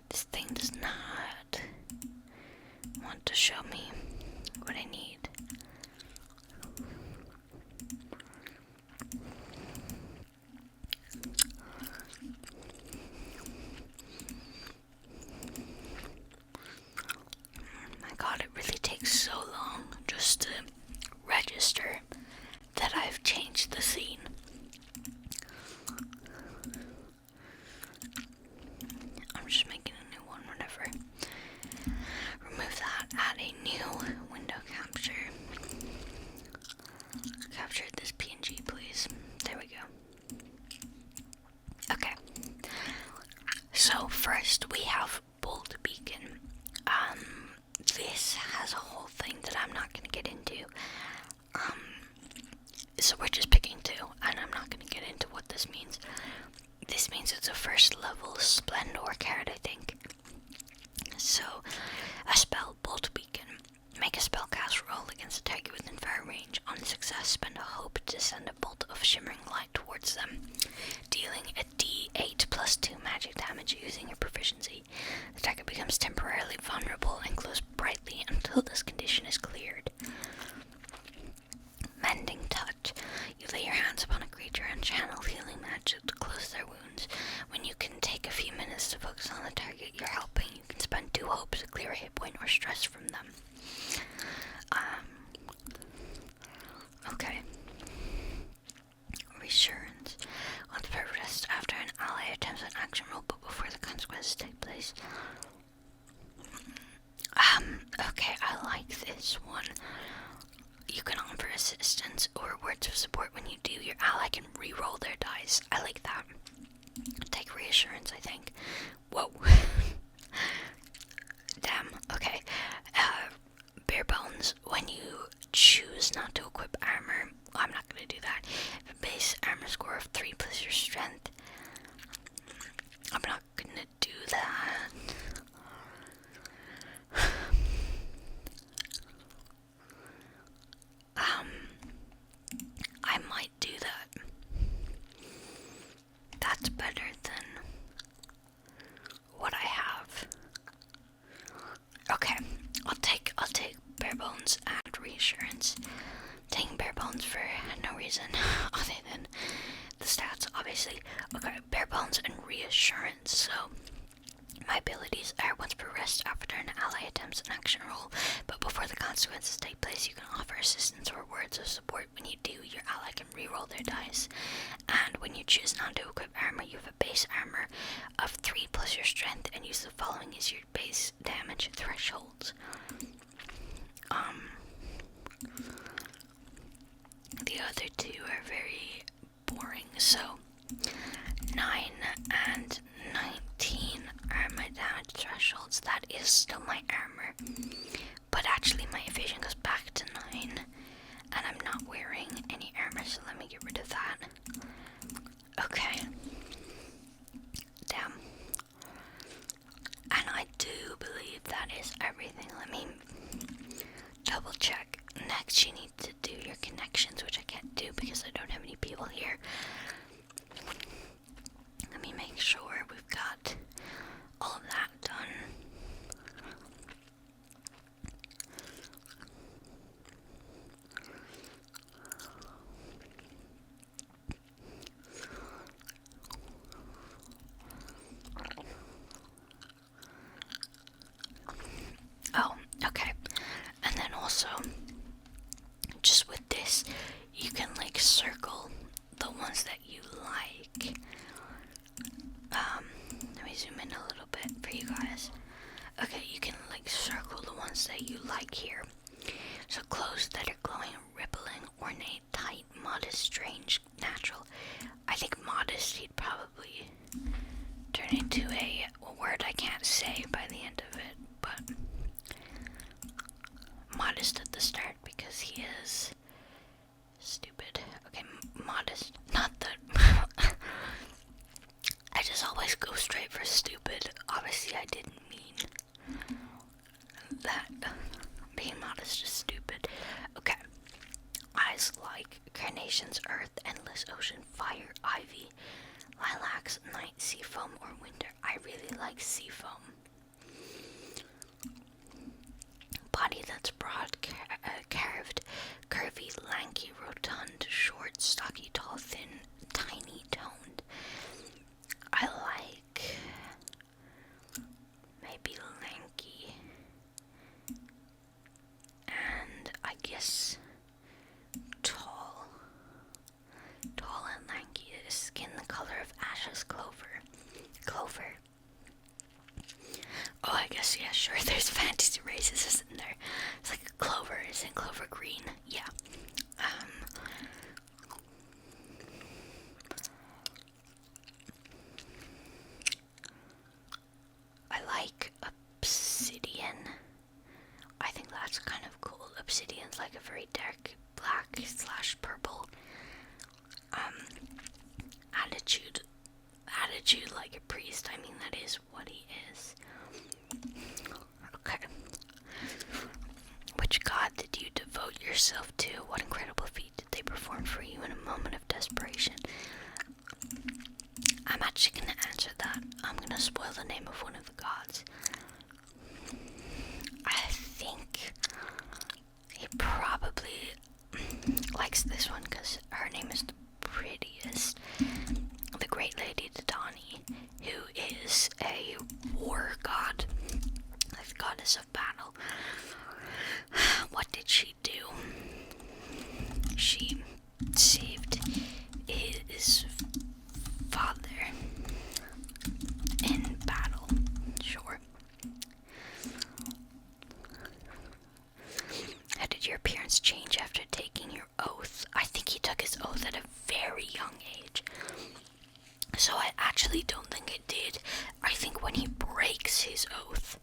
this thing does not want to show me what I need. My God, it really takes so long just to register that I've changed the scene. I'm just making a new one, whatever. Remove that, add a new window capture. Capture this PNG, please. There we go. Okay. So first we have Bolt Beacon. This has a whole thing that I'm not gonna get into. So we're just picking 2, and I'm not gonna get into what this means. This means it's a first level Splendor card, I think. So, a spell, Bolt Beacon. Make a spellcast roll against a target within fire range. On success, spend a hope to send a bolt of shimmering light towards them, dealing a d8 plus 2 magic damage using your proficiency. The target becomes temporarily vulnerable and glows brightly until this condition is cleared. Mending Touch. You lay your hands upon a creature and channel healing magic to close their wounds. When you can take a few minutes to focus on the target you're helping, you can spend 2 hopes to clear a hit point or stress from them. Okay. Reassurance. Once per rest after an ally attempts an action roll, but before the consequences take place. Okay, I like this one. You can offer assistance or words of support when you do. Your ally can re-roll their dice. I like that. Take reassurance, I think. Whoa. Damn, okay. Bare bones. When you choose not to equip armor, I'm not going to do that. If a base armor score of 3 plus your strength, I'm not going to do that. I might do that. That's better than what I have. Okay, I'll take bare bones and reassurance. Taking bare bones for no reason other than the stats, obviously. Okay, bare bones and reassurance. So my abilities are once per rest after an ally attempts an action roll, but before the consequences take place, you can offer assistance or words of support. When you do, your ally can re-roll their dice. And when you choose not to equip armor, you have a base armor of 3 plus your strength, and use the following as your base damage thresholds. The other 2 are very boring, so 9 and 19 are my damage thresholds. That is still my armor, but actually my evasion goes back to 9, and I'm not wearing any armor, so let me get rid of that. Okay. Damn. And I do believe that is everything. Let me double check. Next, you need to do your connections, which I can't do because I don't have any people here. Let me make sure we've got all of that done. Oh, okay. And then also, just with this, you can like circle the ones that you like. Let me zoom in a little bit for you guys. Okay, you can like circle the ones that you like here. So clothes that are glowing, rippling, ornate, tight, modest, strange, natural. I think modest he'd probably turn into a word I can't say by the end of it, but modest at the start because he is stupid. Okay, modest. Not that. I just always go straight for stupid. Obviously, I didn't mean that. Being modest is stupid. Okay. Eyes like carnations, earth, endless ocean, fire, ivy, lilacs, night, seafoam, or winter. I really like seafoam. Body that's broad, carved, curvy, lanky, rotund, short, stocky, tall, thin, tiny, toned. I like maybe lanky, and I guess tall and lanky. Skin the color of ashes, clover. Oh, I guess, yeah, sure, there's fantasy races, isn't there? It's like a clover, isn't clover green? Yeah. I like obsidian. I think that's kind of cool. Obsidian's like a very dark black / purple. Attitude like a priest. I mean, that is what he is. Okay. Which god did you devote yourself to? What incredible feat did they perform for you in a moment of desperation? I'm actually going to answer that. I'm going to spoil the name of one of the gods. I think he probably likes this one because her name is the prettiest. The Great Lady Didani, who is a war god, like the goddess of battle. What did she do? She saved his father in battle. Sure. How did your appearance change after taking your oath? I think he took his oath at a very young age. So I actually don't think it did. I think when he breaks his oath.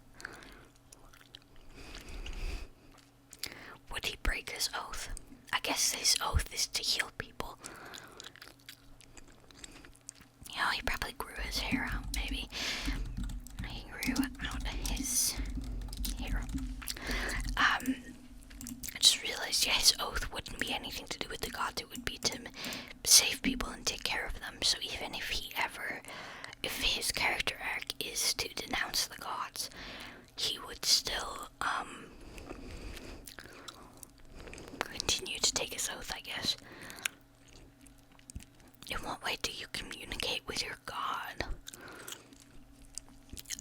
Would he break his oath? I guess his oath is to heal people. You know, he probably grew his hair out, maybe. He grew out his hair. I just realized, yeah, his oath wouldn't be anything to do with the gods. It would be to save people and take care of them. So even if his character arc is to denounce the gods, he would still, continue to take his oath, I guess. In what way do you communicate with your god?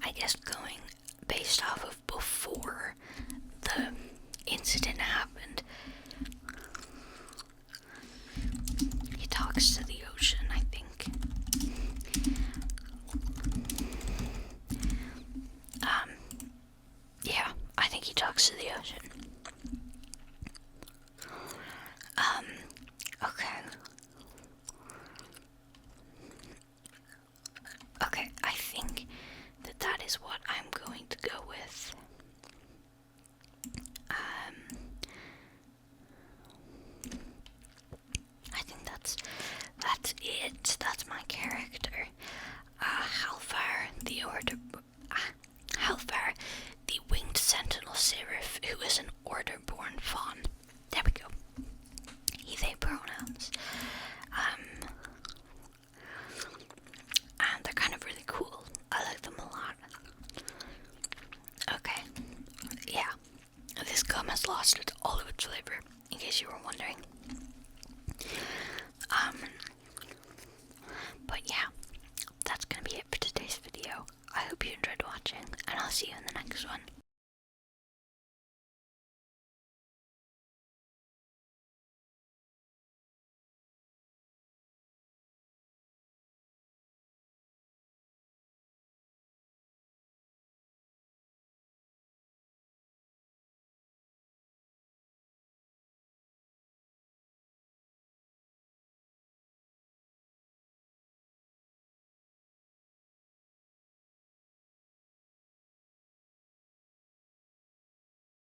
I guess going based off of before the incident happened. He talks to the ocean, I think. Yeah, I think he talks to the ocean. Okay. Okay, I think that is what I'm going to go with. I think that's it. That's my character. Halfar, the winged sentinel seraph, who is an has lost all of its flavor, in case you were wondering. But yeah, that's gonna be it for today's video. I hope you enjoyed watching, and I'll see you in the next one.